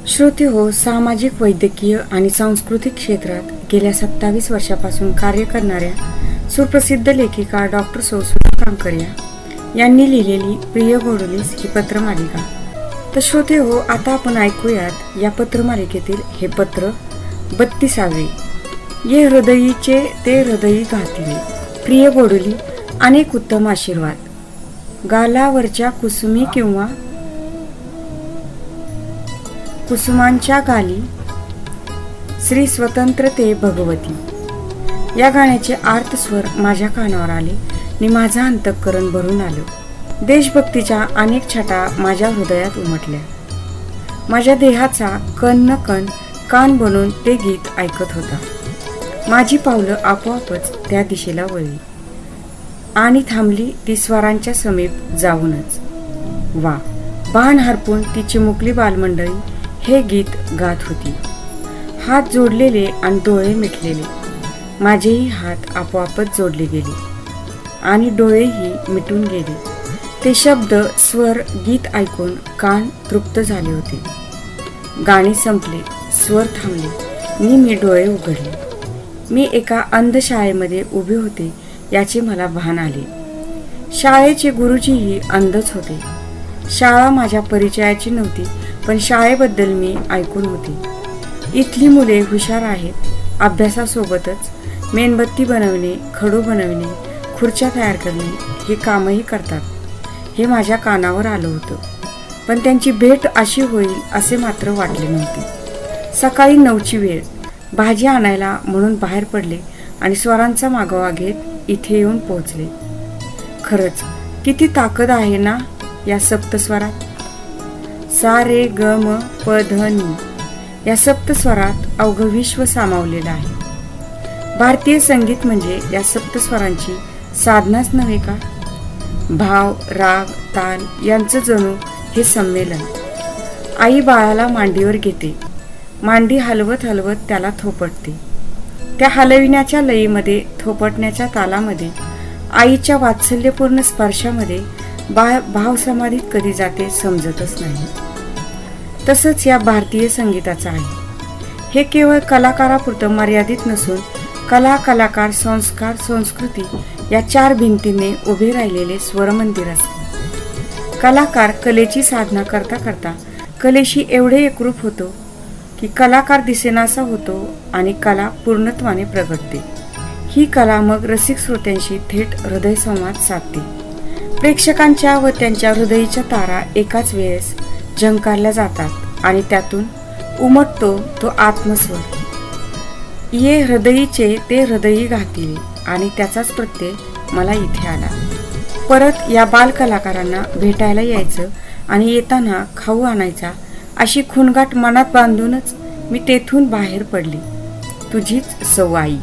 श्रोते हो, सामाजिक, वैद्यकीय आणि सांस्कृतिक क्षेत्रात गेल्या 27 वर्षापासून कार्य करणाऱ्या सुप्रसिद्ध लेखिका डॉक्टर सुधा कांकरिया यांनी लिहिलेली प्रिय गोडोलीस ही पत्रमालिका. तर श्रोते हो, आता आपण ऐकूयात या पत्रमालिकेतील हे पत्र 32वे. ये हृदयीचे ते हृदयी घातले, प्रिय गोडोली अनेक उत्तम आशीर्वाद. गालावरच्या कुसुमी किंवा कुसुमांच्या गाली श्री स्वतंत्र ते भगवती या गाण्याचे आर्त स्वर माझ्या कानावर आले आणि माझं अंतःकरण भरून आलं. देशभक्तीच्या अनेक छटा माझ्या हृदयात उमटल्या. माझ्या देहाचा कण न कण कान बनून ते गीत ऐकत होता. माझी पावलं आपोआपच त्या दिशेला वळली आणि थांबली ती स्वरांच्या समीप जाऊनच. वा, बाण हरपून ती चिमुकली बालमंडळी हे गीत गात होती. हात जोडलेले आणि डोळे मिटलेले. माझेही हात आपोआपच जोडले गेले आणि डोळेही मिटून गेले. ते शब्द, स्वर, गीत ऐकून कान तृप्त झाले होते. गाणे संपले, स्वर थांबले, मी डोळे उघडले. मी एका अंध शाळेमध्ये उभे होते याचे मला भान आले. शाळेचे गुरुजीही अंधच होते. शाळा माझ्या परिचयाची नव्हती, पण शाळेबद्दल मी ऐकून होते. इथली मुले हुशार आहेत. अभ्यासासोबतच मेणबत्ती बनवणे, खडू बनवणे, खुर्च्या तयार करणे हे कामही करतात हे माझ्या कानावर आलं होतं. पण त्यांची भेट अशी होईल असे मात्र वाटले नव्हते. सकाळी 9ची वेळ. भाजी आणायला म्हणून बाहेर पडले आणि स्वरांचा मागोवा घेत इथे येऊन पोहोचले. खरंच किती ताकद आहे ना या सप्तस्वरात. सा रे ग म प ध नि या सप्तस्वरात अवघं विश्व सामावलेलं आहे. भारतीय संगीत म्हणजे या सप्तस्वरांची साधनाच नव्हे का? भाव, राग, ताल यांचं जणू हे संमेलन. आई बाळाला मांडीवर घेते. मांडी हलवत हलवत त्याला थोपटते. त्या हलविण्याच्या लयीमध्ये, थोपटण्याच्या तालामध्ये, आईच्या वात्सल्यपूर्ण स्पर्शामध्ये बाळ भावसमाधीत कधी जाते समजतच नाही. तसंच या भारतीय संगीताचं आहे. हे केवळ कलाकारापुरतं मर्यादित नसून कला, कलाकार, संस्कार, संस्कृती या 4 भिंतींनी उभे राहिलेले स्वरमंदिर असते. कलाकार कलेची साधना करता करता कलेशी एवढे एकरूप होतो की कलाकार दिसेनासा होतो आणि कला पूर्णत्वाने प्रगटते. ही कला मग रसिक श्रोत्यांशी थेट हृदयसंवाद साधते. प्रेक्षकांच्या व त्यांच्या हृदयीच्या तारा एकाच वेळेस झंकारल्या जातात आणि त्यातून उमटतो तो आत्मस्वर. ये हृदयीचे ते हृदयी घातले आणि त्याचाच प्रत्यय मला इथे आला. परत या बालकलाकारांना भेटायला यायचं आणि येताना खाऊ आणायचा अशी खुणगाठ मनात बांधूनच मी तेथून बाहेर पडली. तुझीच सौ आई.